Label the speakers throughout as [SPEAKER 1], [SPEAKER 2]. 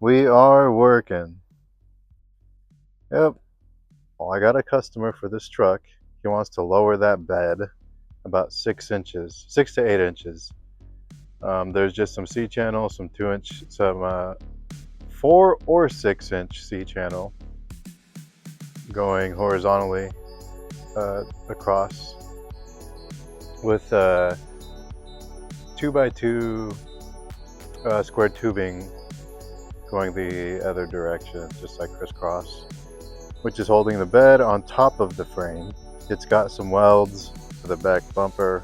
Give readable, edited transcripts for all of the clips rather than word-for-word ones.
[SPEAKER 1] We are working. Yep. Well, I got a customer for this truck. He wants to lower that bed about 6 inches, 6 to 8 inches. There's just some C channel, some 2 inch, some 4 or 6 inch C channel going horizontally across with 2x2 square tubing going the other direction, just like crisscross, which is holding the bed on top of the frame. It's got some welds for the back bumper,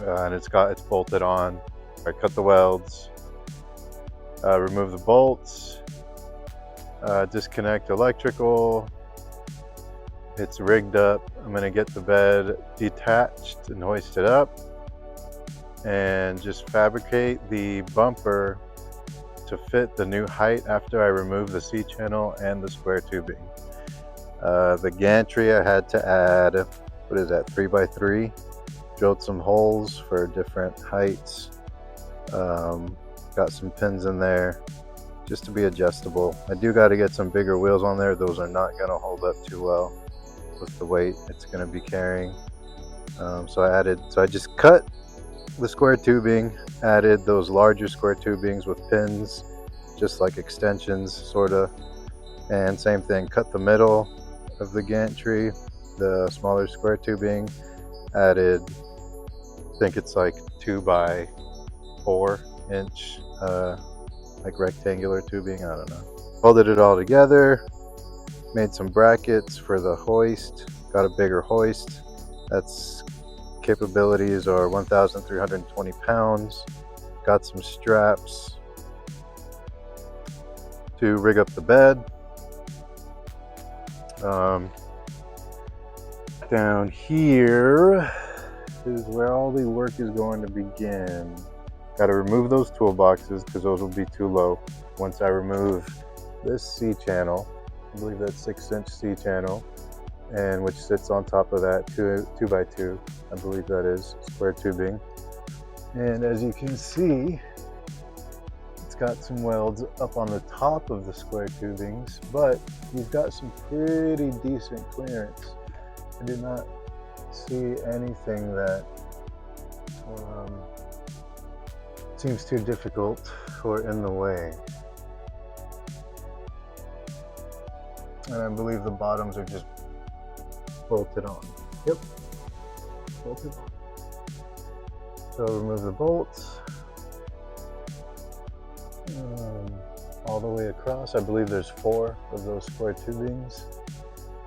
[SPEAKER 1] and it's bolted on. I cut the welds, remove the bolts, disconnect electrical. It's rigged up. I'm gonna get the bed detached and hoist it up and just fabricate the bumper to fit the new height after I remove the C channel and the square tubing. The gantry I had to add, what is that, 3x3? Drilled some holes for different heights. Got some pins in there just to be adjustable. I do got to get some bigger wheels on there. Those are not going to hold up too well with the weight it's going to be carrying. So I just cut the square tubing, added those larger square tubings with pins, just like extensions sort of, and same thing, cut the middle of the gantry, the smaller square tubing, added, I think it's like 2x4 inch like rectangular tubing, I don't know. Welded it all together, made some brackets for the hoist, got a bigger hoist. That's capabilities are 1,320 pounds. Got some straps to rig up the bed. Down here is where all the work is going to begin. Got to remove those toolboxes because those will be too low. Once I remove this C channel, I believe that's 6-inch C channel, and which sits on top of that 2x2, I believe that is, square tubing. And as you can see, it's got some welds up on the top of the square tubings, but you've got some pretty decent clearance. I did not see anything that seems too difficult or in the way. And I believe the bottoms are just bolted on. Yep, bolted on. So remove the bolts all the way across. I believe there's 4 of those square tubings.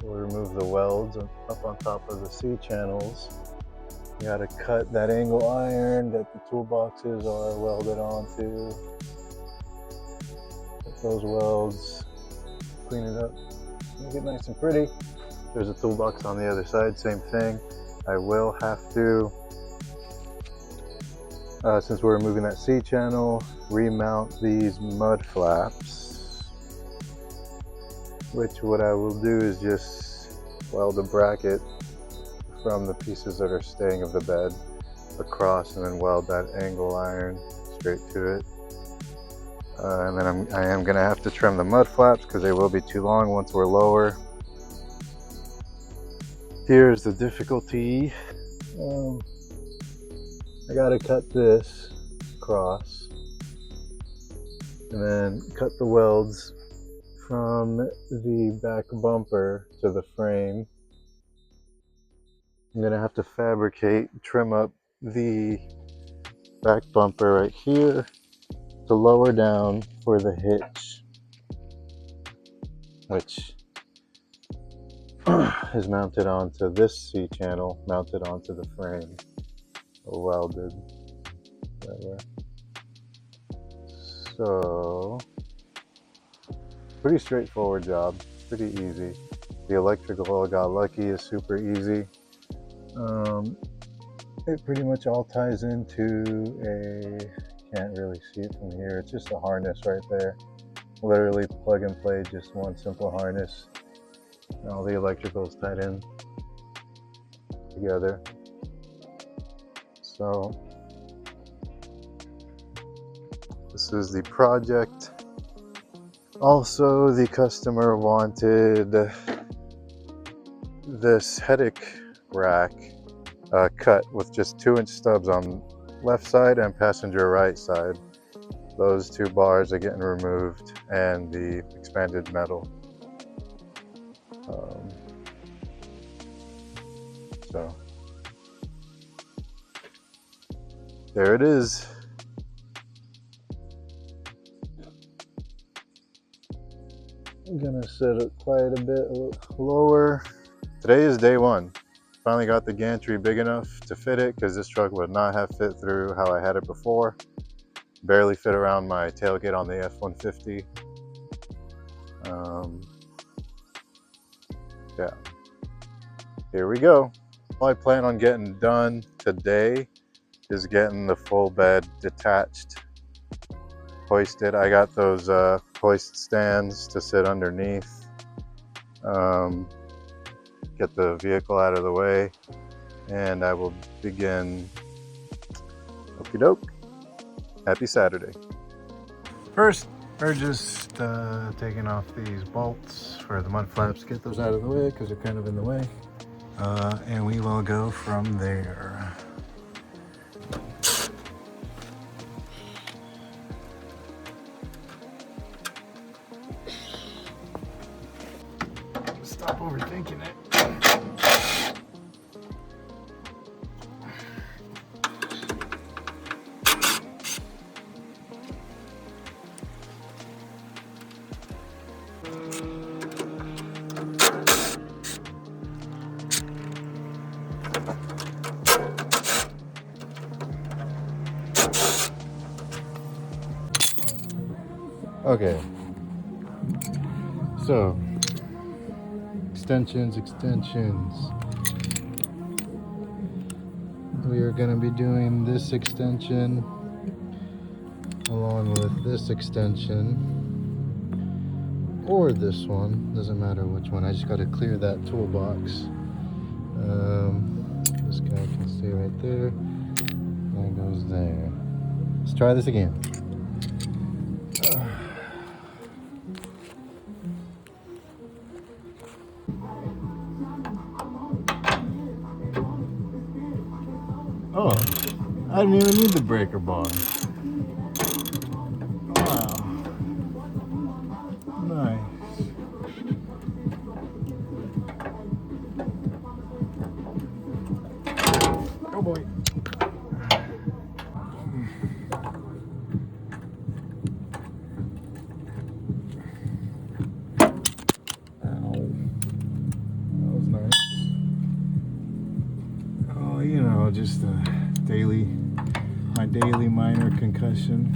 [SPEAKER 1] We'll remove the welds up on top of the C channels. You gotta cut that angle iron that the toolboxes are welded onto. Cut those welds, clean it up, make it nice and pretty. There's a toolbox on the other side, same thing. I will have to, since we're removing that C channel, remount these mud flaps, which what I will do is just weld a bracket from the pieces that are staying of the bed across, and then weld that angle iron straight to it. And then I am gonna have to trim the mud flaps because they will be too long once we're lower. Here's the difficulty. I gotta cut this across and then cut the welds from the back bumper to the frame. I'm gonna have to trim up the back bumper right here to lower down for the hitch, which is mounted onto this C channel, mounted onto the frame, or welded, whatever. So, pretty straightforward job, pretty easy. The electrical, I got lucky, is super easy. It pretty much all ties into can't really see it from here, it's just a harness right there. Literally plug and play, just one simple harness. And all the electricals tied in together. So this is the project Also, the customer wanted this headache rack cut with just 2-inch stubs on left side and passenger right side. Those two bars are getting removed and the expanded metal. So there it is. I'm gonna set it quite a bit lower. Today is day one. Finally got the gantry big enough to fit it because this truck would not have fit through how I had it before. Barely fit around my tailgate on the F-150. Yeah, here we go. All I plan on getting done today is getting the full bed detached, hoisted. I got those hoist stands to sit underneath. Get the vehicle out of the way, and I will begin. Okie doke. Happy Saturday. First, we're just taking off these bolts for the mud flaps. Get those out of the way because they're kind of in the way. And we will go from there. Stop overthinking it. Okay, so extensions. We are going to be doing this extension along with this extension, or this one, doesn't matter which one. I just got to clear that toolbox. This guy can stay right there, that goes there. Let's try this again. Oh, I didn't even need the breaker bar. Wow. Nice. Oh boy. Ow. That was nice. Oh, you know, just my daily minor concussion.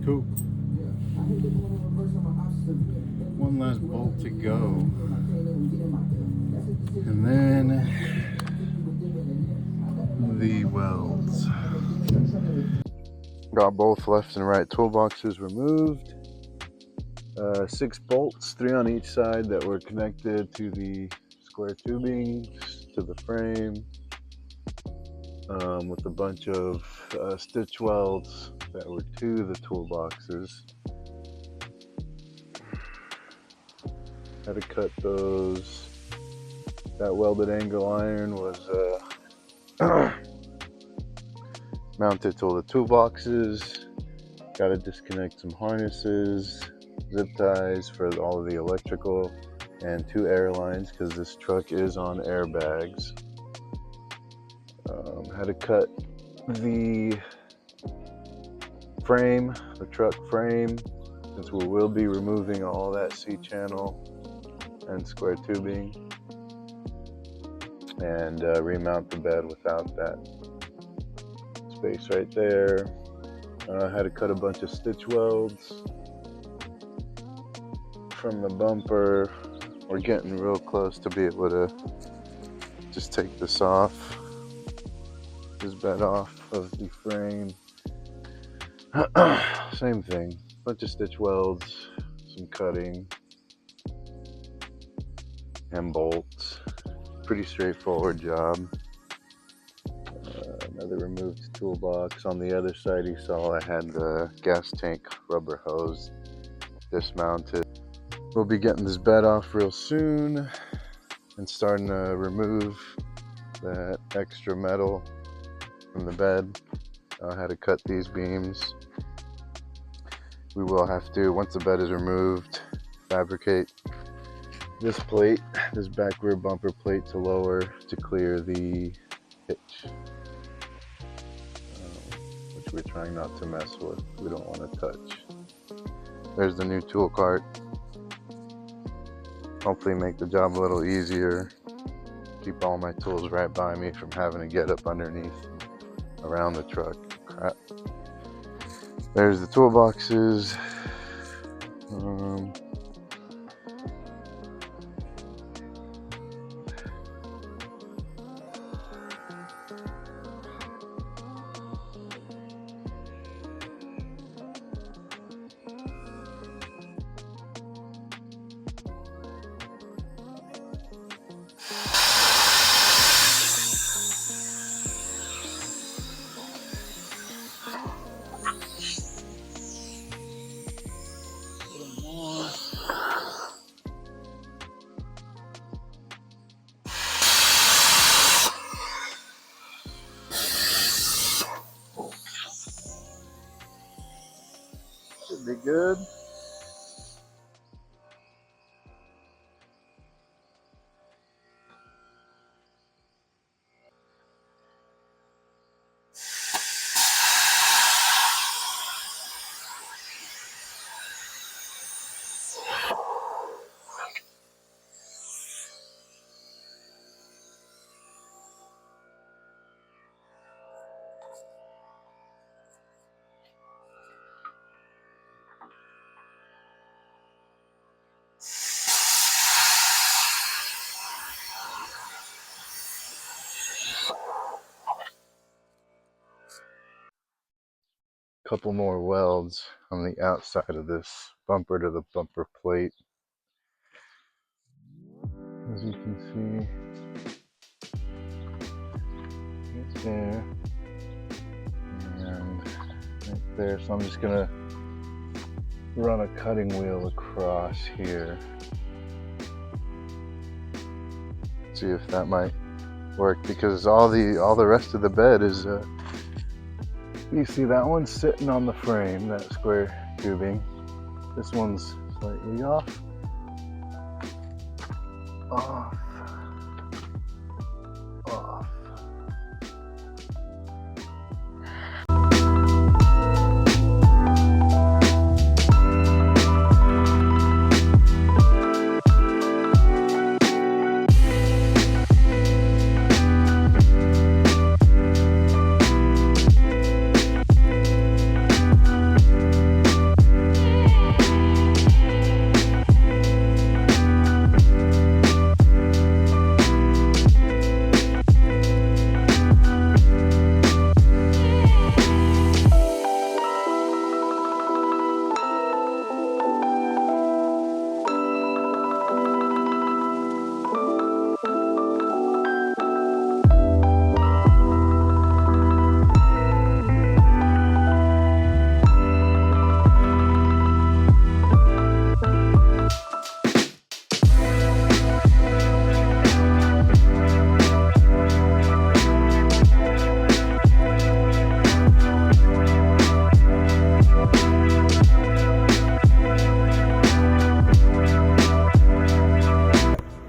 [SPEAKER 1] Cool. One last bolt to go. And then the welds. Got both left and right toolboxes removed. 6 bolts, 3 on each side, that were connected to the square tubing to the frame, with a bunch of stitch welds that were to the toolboxes. Had to cut those. That welded angle iron was mounted to the toolboxes. Got to disconnect some harnesses, zip ties for all of the electrical, and 2 air lines because this truck is on airbags. Had to cut the frame, the truck frame, since we will be removing all that C-channel and square tubing, and remount the bed without that space right there. Had to cut a bunch of stitch welds from the bumper. We're getting real close to be able to just take this off. this bed off of the frame. Same thing, bunch of stitch welds, some cutting, and bolts. Pretty straightforward job. Another removed toolbox. On the other side you saw I had the gas tank rubber hose dismounted. We'll be getting this bed off real soon and starting to remove that extra metal from the bed. I had to cut these beams. We will have to, once the bed is removed, fabricate this plate, this back rear bumper plate to lower to clear the hitch, which we're trying not to mess with. We don't want to touch. There's the new tool cart. Hopefully make the job a little easier. Keep all my tools right by me from having to get up underneath around the truck. Crap. There's the toolboxes. Should be good. Couple more welds on the outside of this bumper to the bumper plate. As you can see, it's there and right there. So I'm just gonna run a cutting wheel across here. See if that might work, because all the rest of the bed is you see that one's sitting on the frame, that square tubing. This one's slightly off. Off.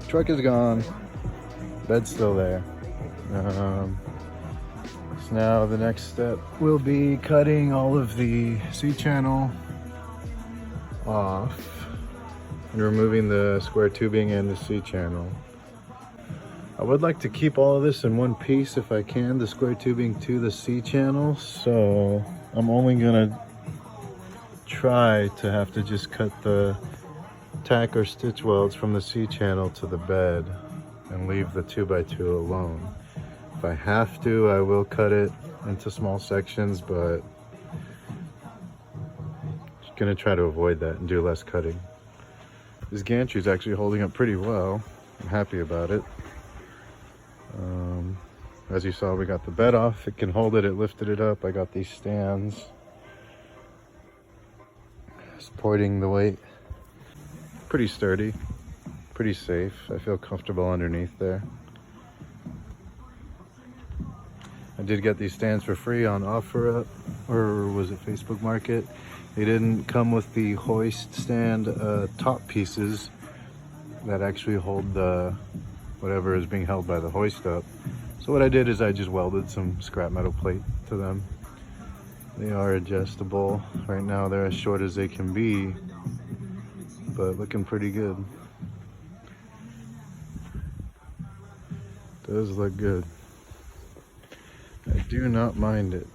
[SPEAKER 1] Truck is gone, bed's still there. So now the next step will be cutting all of the C-channel off and removing the square tubing and the C-channel. I would like to keep all of this in one piece if I can, the square tubing to the C-channel, so I'm only gonna try to have to just cut the tack or stitch welds from the C-channel to the bed and leave the 2x2 alone. If If I have to, I will cut it into small sections, but I'm gonna try to avoid that and do less cutting. This gantry is actually holding up pretty well. I'm happy about it. As you saw, we got the bed off. It can hold it, it lifted it up. I got these stands supporting the weight. Pretty sturdy, pretty safe. I feel comfortable underneath there. I did get these stands for free on OfferUp, or was it Facebook Market? They didn't come with the hoist stand top pieces that actually hold the whatever is being held by the hoist up. So what I did is I just welded some scrap metal plate to them. They are adjustable. Right now they're as short as they can be, but looking pretty good. Does look good. I do not mind it.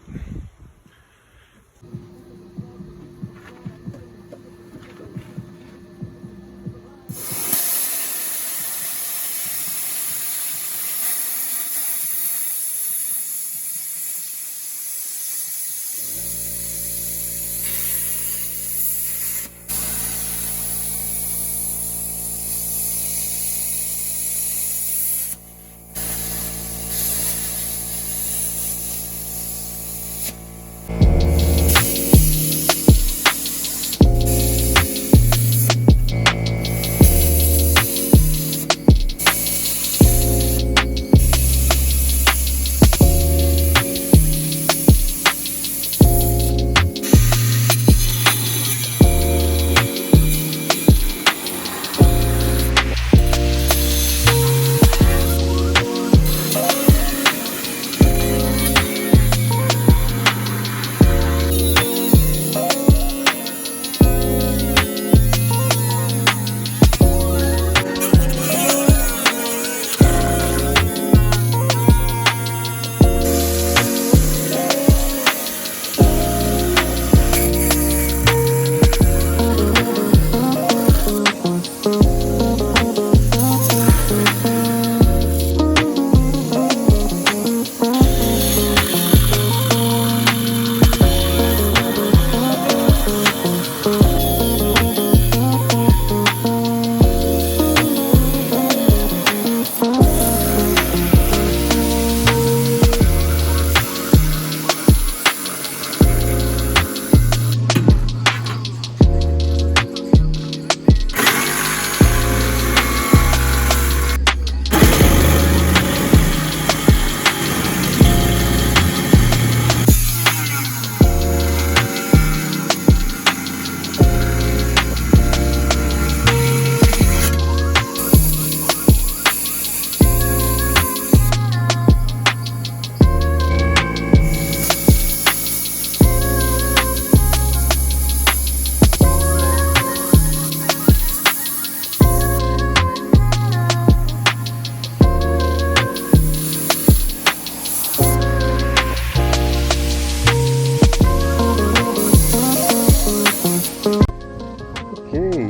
[SPEAKER 1] Okay,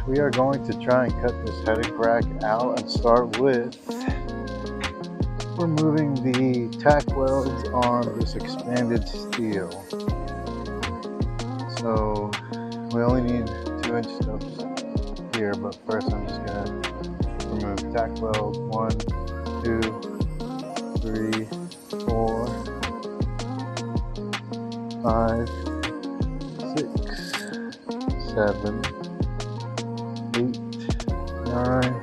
[SPEAKER 1] we are going to try and cut this headache rack out and start with removing the tack welds on this expanded steel. So we only need 2-inch stubs here, but first I'm just gonna remove tack weld 1, 2, 3, 4, 5, 6, 7, 8, 9,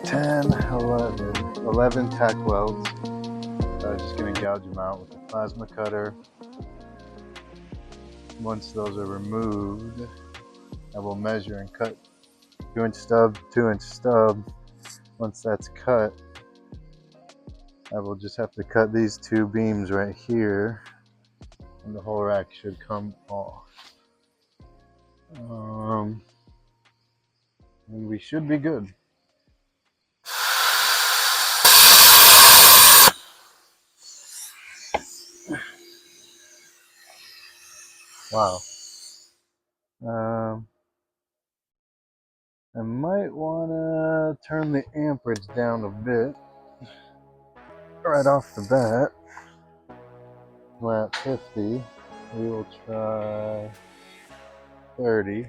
[SPEAKER 1] 10, 11 tack welds. So I'm just going to gouge them out with a plasma cutter. Once those are removed, I will measure and cut 2-inch stub, 2-inch stub. Once that's cut, I will just have to cut these 2 beams right here, and the whole rack should come off. And we should be good. Wow. I might want to turn the amperage down a bit. right off the bat, we're at 50. We will try 30.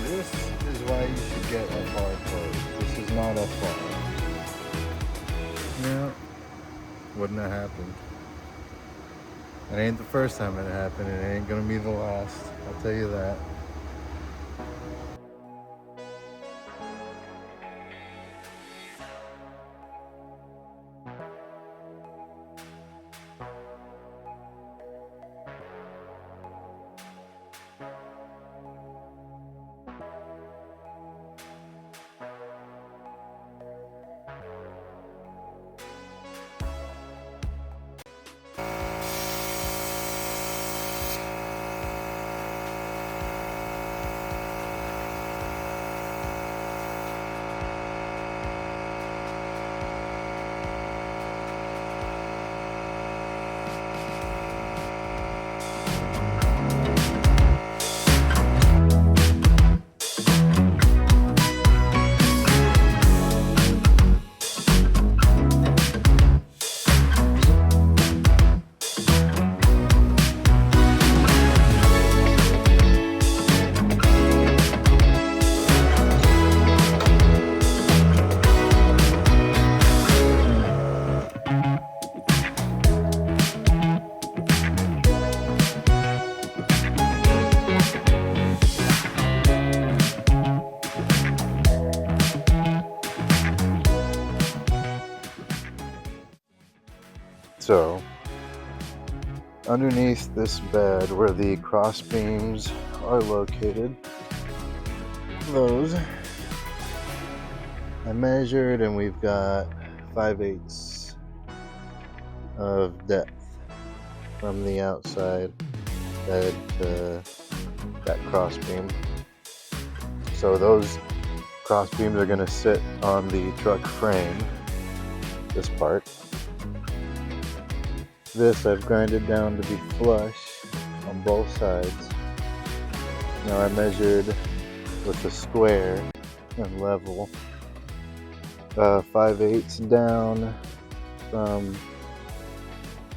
[SPEAKER 1] This is why you should get a hard hose. This is not a fall. Yeah, wouldn't have happened. It ain't the first time it happened. It ain't gonna be the last. I'll tell you that. So, underneath this bed where the cross beams are located, those I measured, and we've got 5/8 of depth. from the outside bed to that cross beam. So those cross beams are going to sit on the truck frame, this part. This I've grinded down to be flush on both sides. Now I measured with the square and level 5/8 down from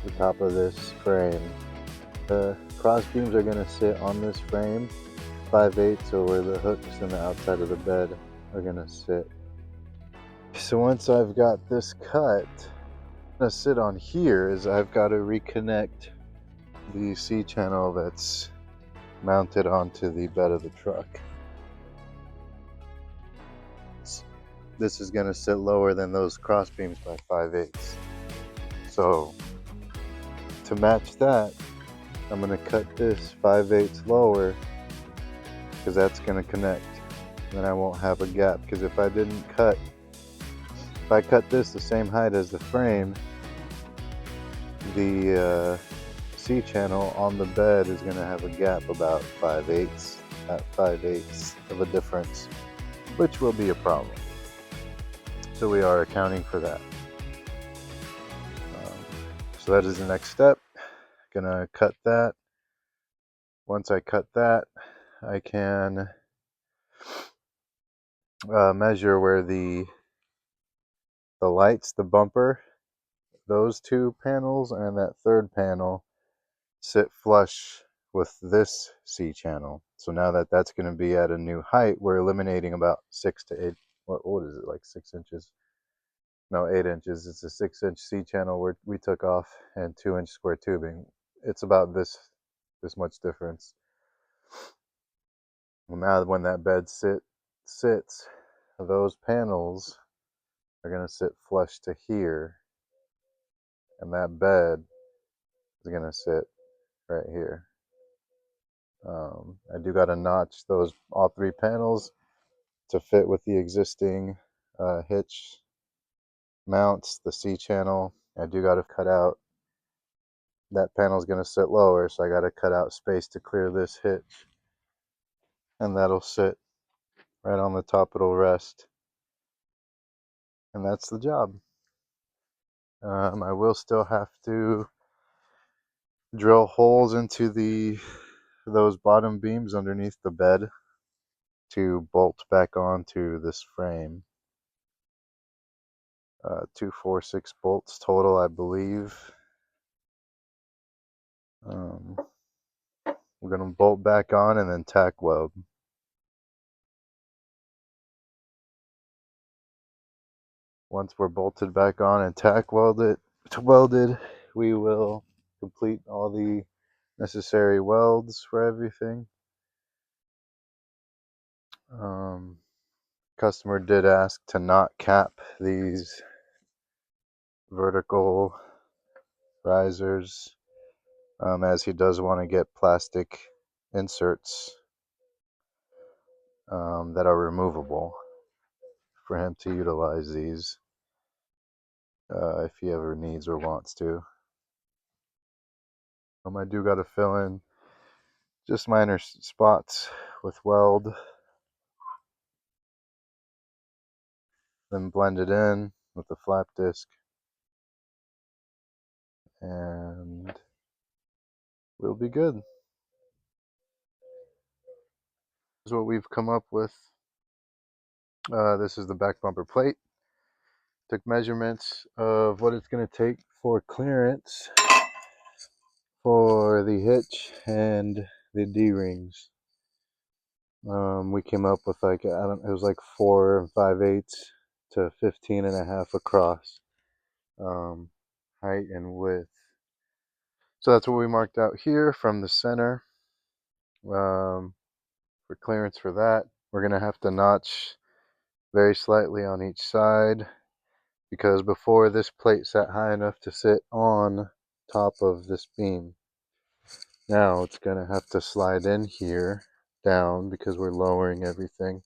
[SPEAKER 1] the top of this frame. The cross beams are going to sit on this frame 5/8, so where the hooks and the outside of the bed are going to sit. So once I've got this cut, going to sit on here is I've got to reconnect the C-channel that's mounted onto the bed of the truck. This is going to sit lower than those cross beams by 5/8. So to match that, I'm going to cut this 5/8 lower because that's going to connect. Then I won't have a gap, because if I cut this the same height as the frame, the C-channel on the bed is going to have a gap about 5/8 at 5/8 of a difference, which will be a problem. So we are accounting for that. So that is the next step. Gonna cut that. Once I cut that, I can measure where the lights, the bumper, those two panels and that third panel sit flush with this C-channel. So now that that's going to be at a new height, we're eliminating about 6 to 8, what is it, like 6 inches? No, 8 inches. It's a 6-inch C-channel where we took off, and 2-inch square tubing. It's about this much difference. Well, now when that bed sits, those panels are going to sit flush to here, and that bed is going to sit right here. I do got to notch all 3 panels to fit with the existing hitch mounts, the C-channel. I do got to cut out, that panel is going to sit lower, so I got to cut out space to clear this hitch, and that'll sit right on the top. It'll rest, and that's the job. I will still have to drill holes into those bottom beams underneath the bed to bolt back onto this frame. 2, 4, 6 bolts total, I believe. We're going to bolt back on and then tack weld. Once we're bolted back on and tack welded, we will complete all the necessary welds for everything. Customer did ask to not cap these vertical risers, as he does want to get plastic inserts that are removable for him to utilize these if he ever needs or wants to. I do got to fill in just minor spots with weld, then blend it in with the flap disc, and we'll be good. This is what we've come up with. This is the back bumper plate. Took measurements of what it's going to take for clearance for the hitch and the D-rings. We came up with it was like 4 5/8 to 15.5 across, height and width. So that's what we marked out here from the center. For clearance for that, we're going to have to notch very slightly on each side, because before this plate sat high enough to sit on top of this beam. Now it's going to have to slide in here down because we're lowering everything.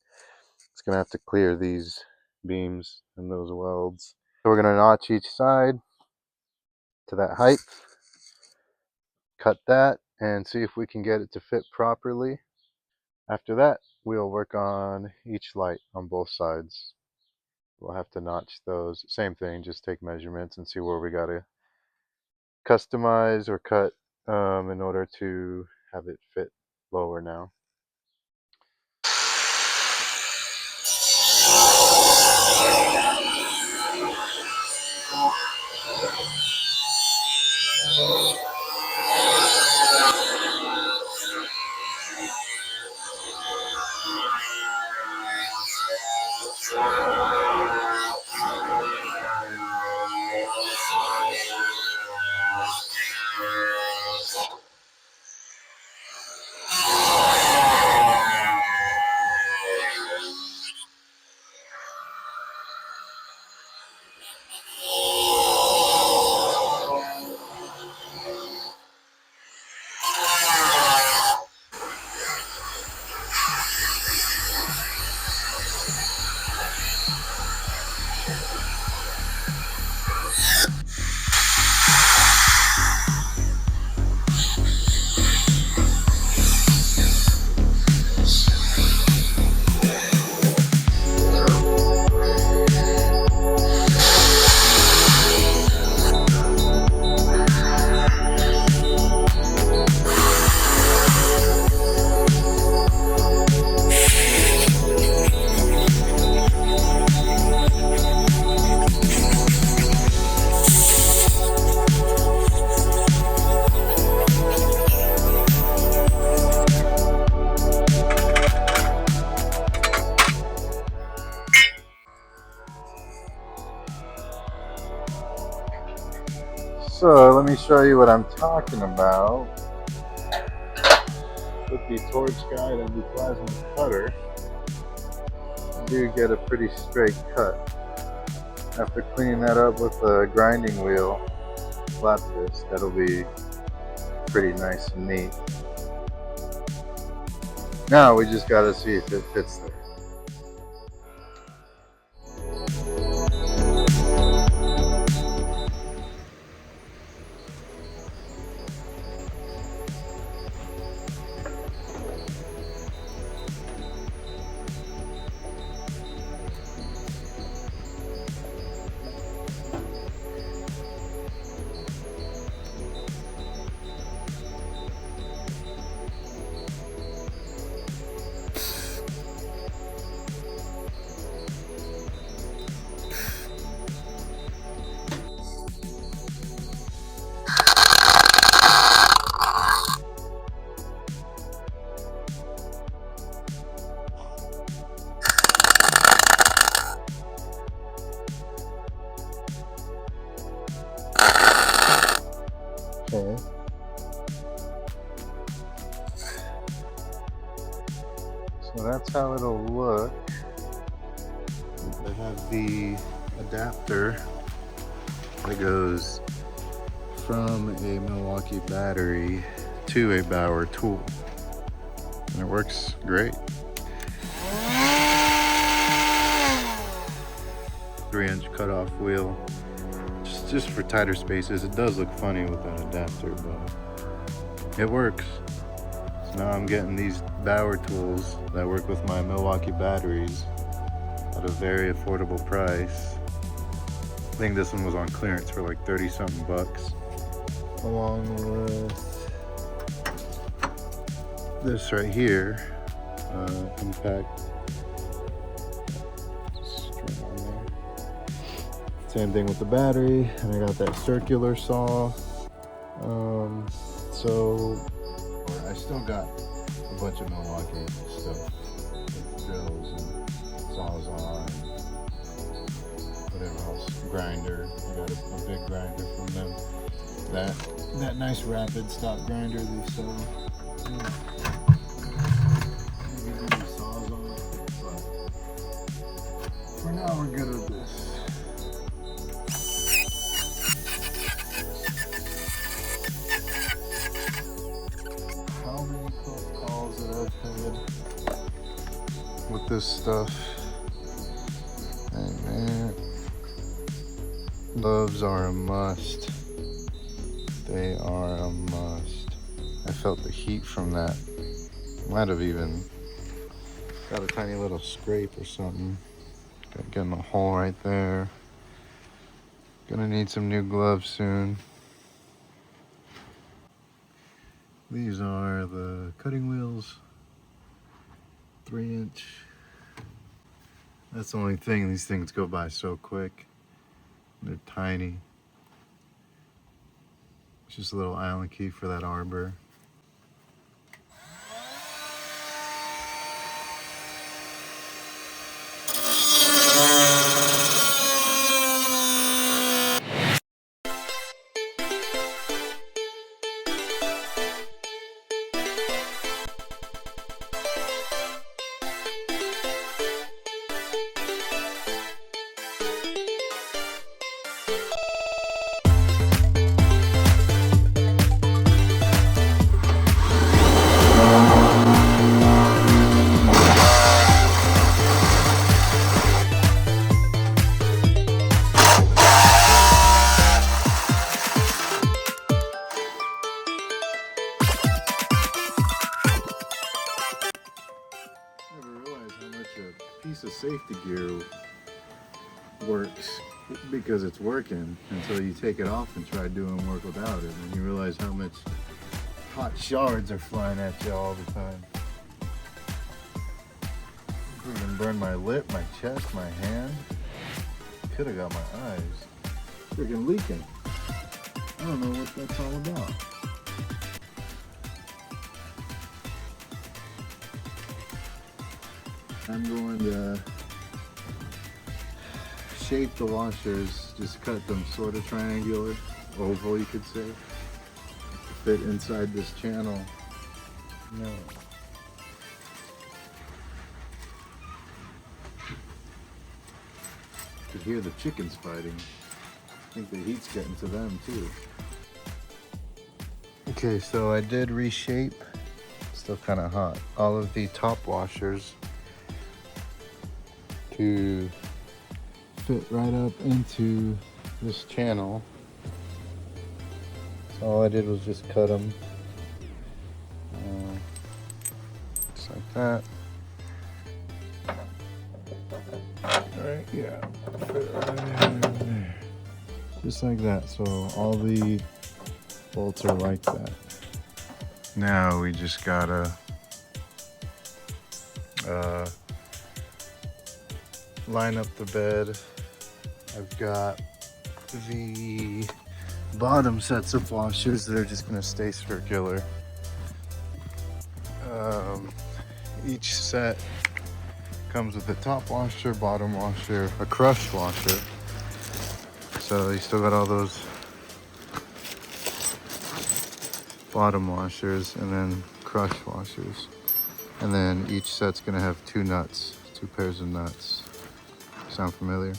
[SPEAKER 1] It's going to have to clear these beams and those welds. So we're going to notch each side to that height. cut that and see if we can get it to fit properly. After that, we'll work on each light on both sides. We'll have to notch those. Same thing, just take measurements and see where we gotta customize or cut in order to have it fit lower now. So let me show you what I'm talking about. With the torch guide and the plasma cutter, you do get a pretty straight cut. After cleaning that up with a grinding wheel, flat disc, that'll be pretty nice and neat. Now we just gotta see if it fits there. Okay. So that's how it'll look. I have the adapter that goes from a Milwaukee battery to a Bauer tool, and it works great. 3-inch cutoff wheel, just for tighter spaces. It does look funny with that adapter, but it works. So now I'm getting these Bauer tools that work with my Milwaukee batteries at a very affordable price. I think this one was on clearance for like 30 something bucks, along with this right here, impact string on there. Same thing with the battery, and I got that circular saw. I still got a bunch of Milwaukee stuff, like drills and sawzall and whatever else, grinder. I got a big grinder from them. That nice rapid stop grinder they sell. Maybe do the sawzall, but for now we're good with this. How many close calls that I've had with this stuff. Hey man, gloves are a must. They are a must. I felt the heat from that. Might have even got a tiny little scrape or something. Getting a hole right there. Gonna need some new gloves soon. These are the cutting wheels, 3-inch. That's the only thing, these things go by so quick. They're tiny. It's just a little Allen key for that arbor. Piece of safety gear works because it's working until you take it off and try doing work without it, and you realize how much hot shards are flying at you all the time. Freaking burned my lip, my chest, my hand. Could have got my eyes. Freaking leaking. I don't know what that's all about. I'm going to shape the washers, just cut them sort of triangular, oval you could say, to fit inside this channel. No. You could hear the chickens fighting. I think the heat's getting to them too. Okay, so I did reshape, still kind of hot, all of the top washers to fit right up into this channel. So all I did was just cut them just like that. Right, yeah, fit right in there. Just like that. So all the bolts are like that. Now we just gotta line up the bed. I've got the bottom sets of washers that are just going to stay circular. Each set comes with a top washer, bottom washer, a crush washer. So you still got all those bottom washers and then crush washers. And then each set's going to have two pairs of nuts. Sound familiar?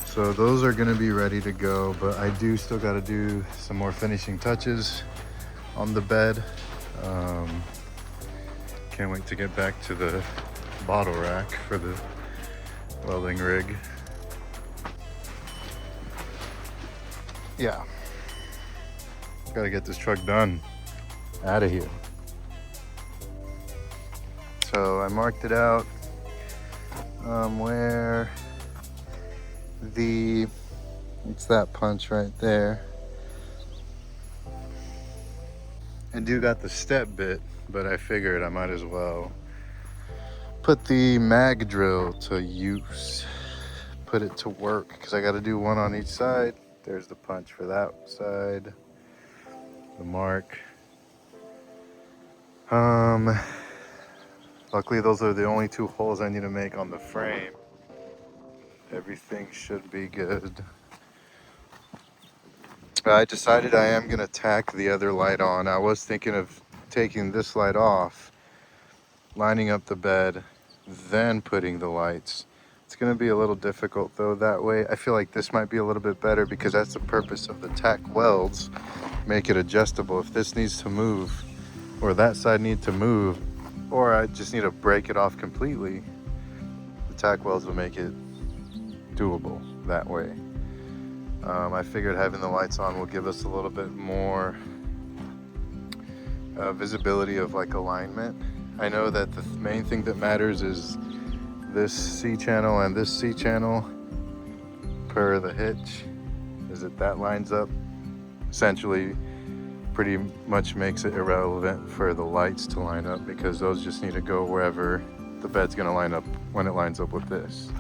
[SPEAKER 1] So those are going to be ready to go, but I do still got to do some more finishing touches on the bed. Can't wait to get back to the bottle rack for the welding rig. Yeah, got to get this truck done, out of here. So I marked it out where it's that punch right there. I do got the step bit, but I figured I might as well put the mag drill to use, put it to work, because I got to do one on each side. There's the punch for that side, the mark. Luckily those are the only two holes I need to make on the frame. Everything should be good. I decided I am gonna tack the other light on. I was thinking of taking this light off, lining up the bed, then putting the lights. It's gonna be a little difficult though that way. I feel like this might be a little bit better because that's the purpose of the tack welds. Make it adjustable. If this needs to move, or that side needs to move, or I just need to break it off completely, the tack welds will make it doable that way. I figured having the lights on will give us a little bit more visibility of like alignment. I know that the main thing that matters is this C channel and this C channel per the hitch, is that lines up. Essentially pretty much makes it irrelevant for the lights to line up, because those just need to go wherever the bed's going to line up when it lines up with this.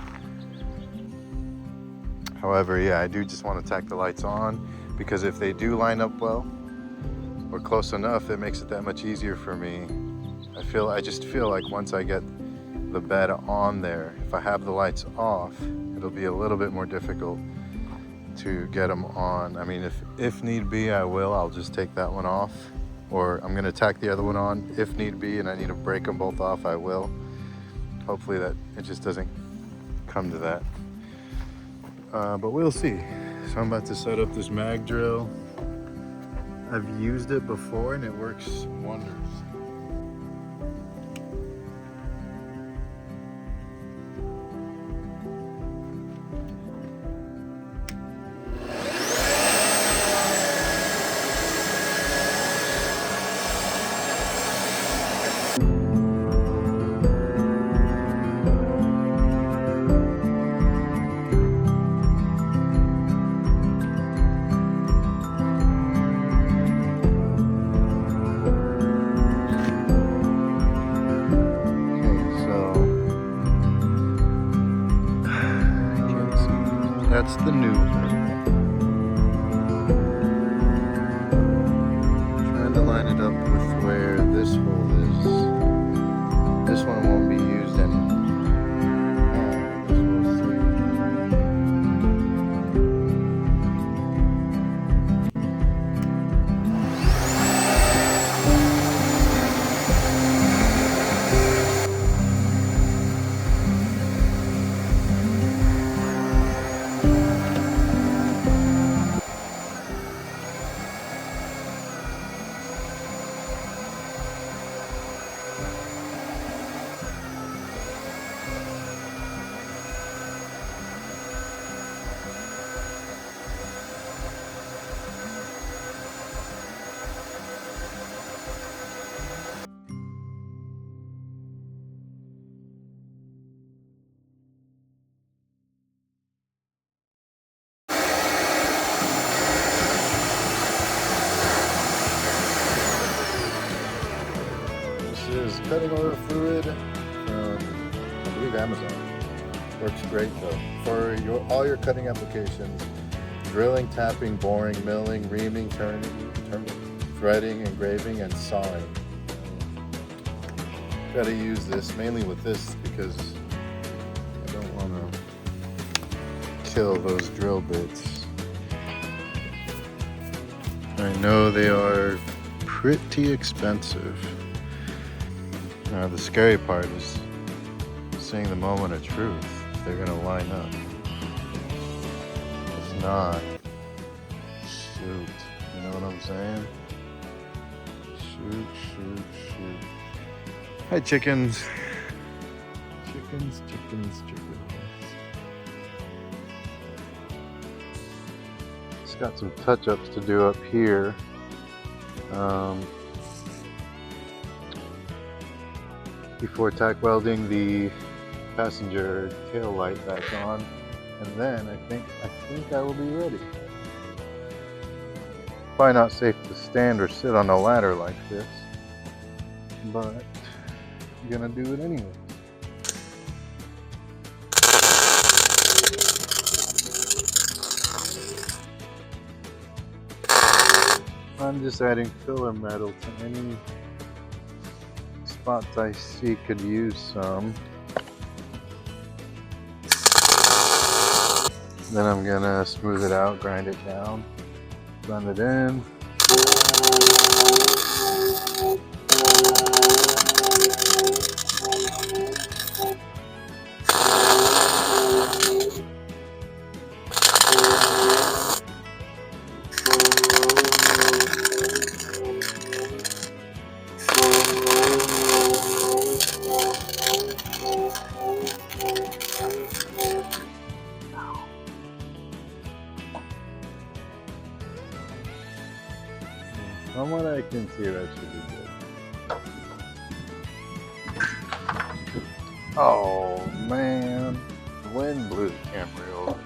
[SPEAKER 1] However, yeah, I do just want to tack the lights on, because if they do line up well or close enough, it makes it that much easier for me. I just feel like once I get the bed on there, if I have the lights off, it'll be a little bit more difficult to get them on. I mean, if need be, I'll just take that one off, or I'm gonna tack the other one on if need be, and I need to break them both off, I will. Hopefully that it just doesn't come to that, but we'll see. So I'm about to set up this mag drill. I've used it before and it works wonders. That's the new one. Trying to line it up with where this hole is. This one won't be used anymore. Is cutting oil fluid from, I believe, Amazon. Works great though for all your cutting applications: drilling, tapping, boring, milling, reaming, turning, threading, engraving, and sawing. Try to use this mainly with this because I don't want to kill those drill bits. I know they are pretty expensive. The scary part is seeing the moment of truth. They're gonna line up. If not, shoot. You know what I'm saying? Shoot. Hi, chickens. Chickens. Just got some touch-ups to do up here. Before tack welding the passenger tail light back on, and then I think I will be ready. Probably not safe to stand or sit on a ladder like this, but I'm gonna do it anyway. I'm just adding filler metal to any spots I see could use some. Then I'm gonna smooth it out, grind it down, blend it in. From what I can see, that should be good. Oh man, the wind blew the camera over.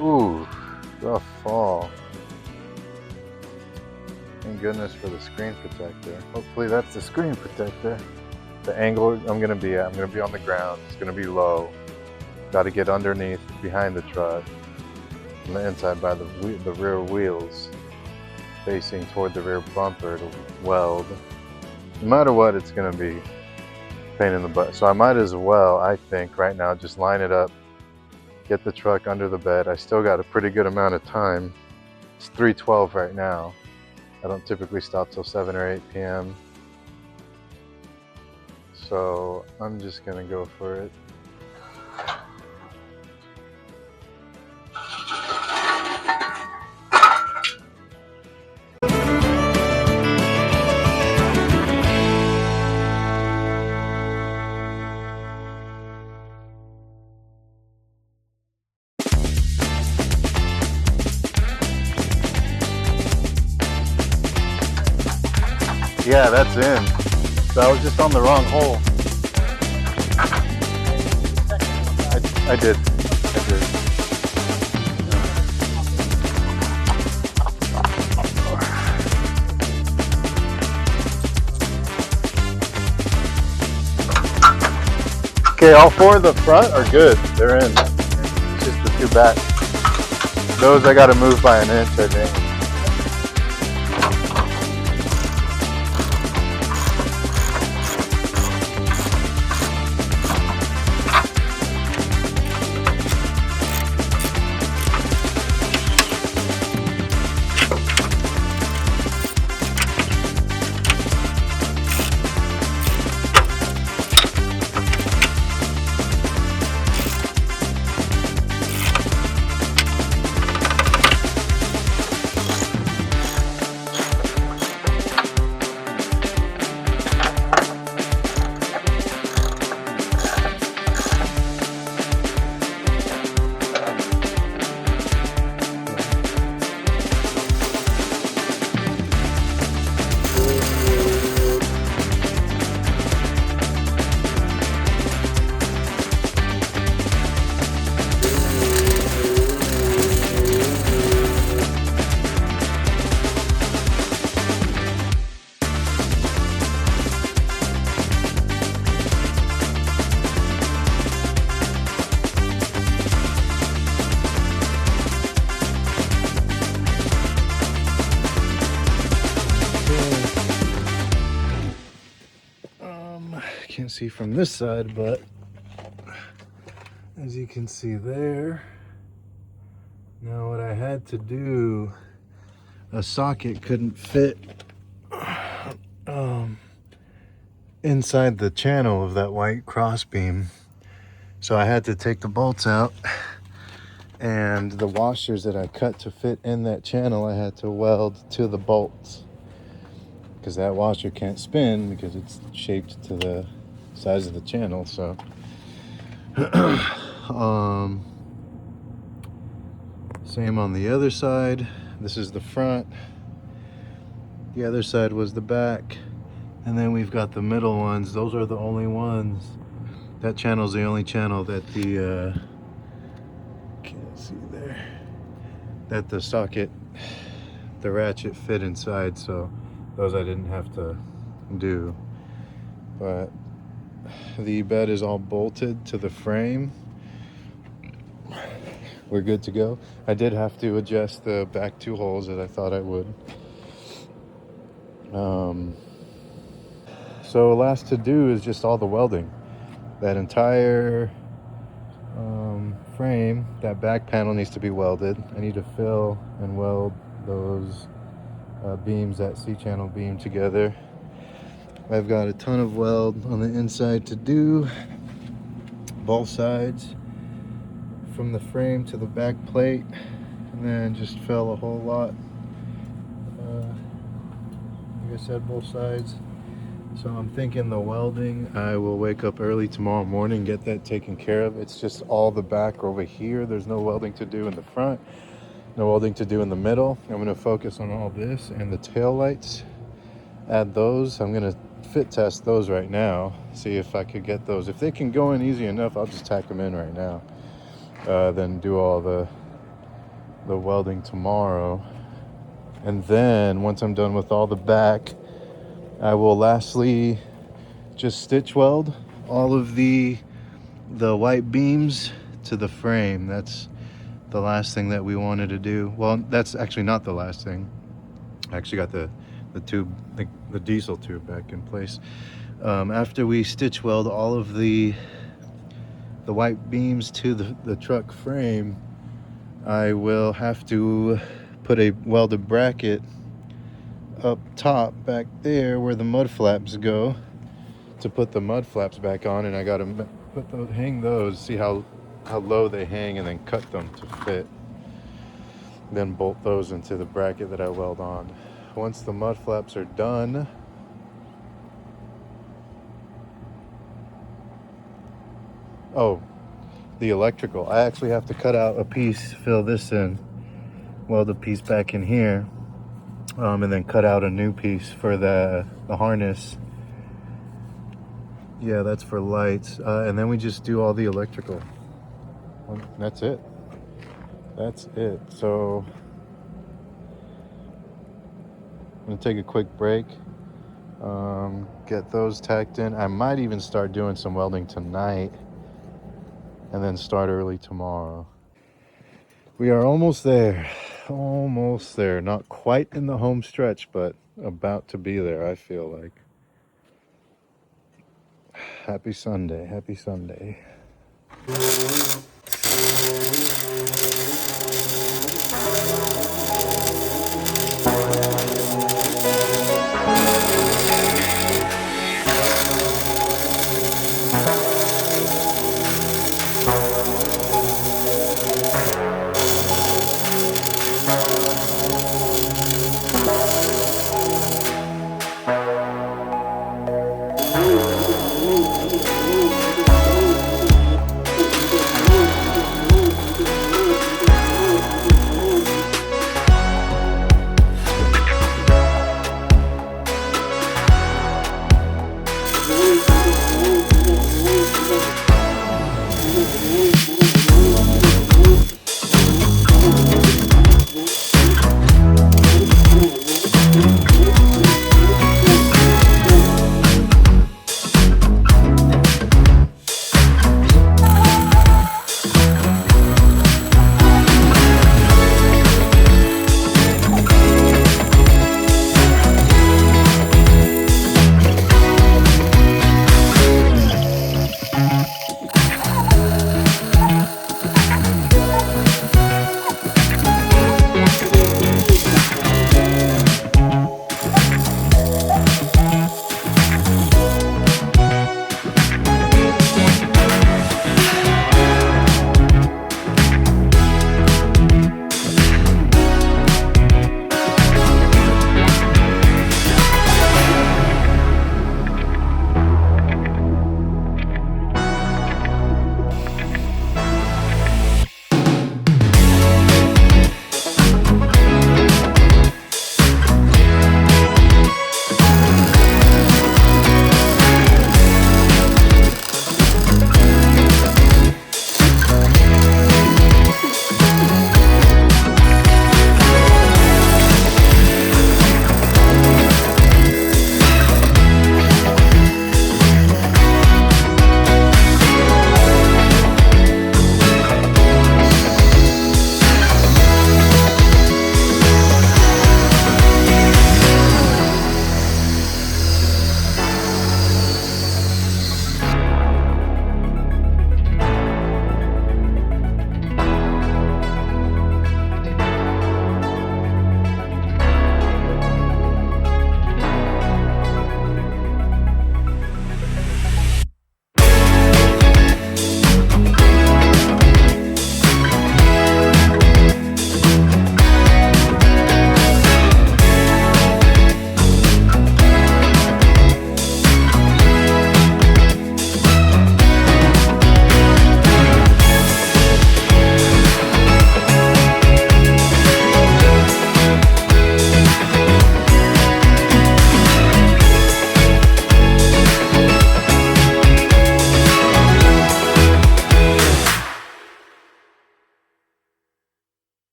[SPEAKER 1] Ooh, rough fall. Thank goodness for the screen protector. Hopefully that's the screen protector. The angle I'm gonna be at, I'm gonna be on the ground. It's gonna be low. Got to get underneath, behind the truck, on the inside by the rear wheels, facing toward the rear bumper to weld. No matter what, it's gonna be a pain in the butt. So I might as well, I think, right now, just line it up, get the truck under the bed. I still got a pretty good amount of time. It's 3:12 right now. I don't typically stop till 7 or 8 p.m. So I'm just gonna go for it. Yeah, that's in. So I was just on the wrong hole. I did. Okay, all four of the front are good. They're in. It's just the two back. Those I gotta move by an inch, I think. Can't see from this side, but as you can see there, now what I had to do, a socket couldn't fit inside the channel of that white cross beam, so I had to take the bolts out, and the washers that I cut to fit in that channel I had to weld to the bolts, because that washer can't spin because it's shaped to the size of the channel. So same on the other side. This is the front, the other side was the back, and then we've got the middle ones. Those are the only ones. That channel's the only channel that the can't see there, that the socket, the ratchet fit inside, so those I didn't have to do. But the bed is all bolted to the frame. We're good to go. I did have to adjust the back two holes as I thought I would. So last to do is just all the welding. That entire frame, that back panel needs to be welded. I need to fill and weld those beams, that C-channel beam together. I've got a ton of weld on the inside to do, both sides, from the frame to the back plate, and then just fill a whole lot, like I said, both sides. So I'm thinking the welding, I will wake up early tomorrow morning, get that taken care of. It's just all the back over here. There's no welding to do in the front, no welding to do in the middle. I'm gonna focus on all this and the tail lights. Add those. I'm gonna fit test those right now, see if I could get those. If they can go in easy enough, I'll just tack them in right now. Then do all the welding tomorrow. And then once I'm done with all the back, I will lastly just stitch weld all of the white beams to the frame. That's the last thing that we wanted to do. Well, that's actually not the last thing. I actually got the tube, the diesel tube back in place. After we stitch weld all of the white beams to the truck frame, I will have to put a welded bracket up top back there where the mud flaps go to put the mud flaps back on, and I gotta put those, hang those, see how low they hang, and then cut them to fit. Then bolt those into the bracket that I weld on. Once the mud flaps are done, oh, the electrical. I actually have to cut out a piece, fill this in, weld a piece back in here, and then cut out a new piece for the harness. Yeah, that's for lights. And then we just do all the electrical. That's it. That's it. So I'm gonna take a quick break, get those tacked in. I might even start doing some welding tonight and then start early tomorrow. We are almost there. Almost there. Not quite in the home stretch, but about to be there, I feel like. Happy Sunday. Happy Sunday.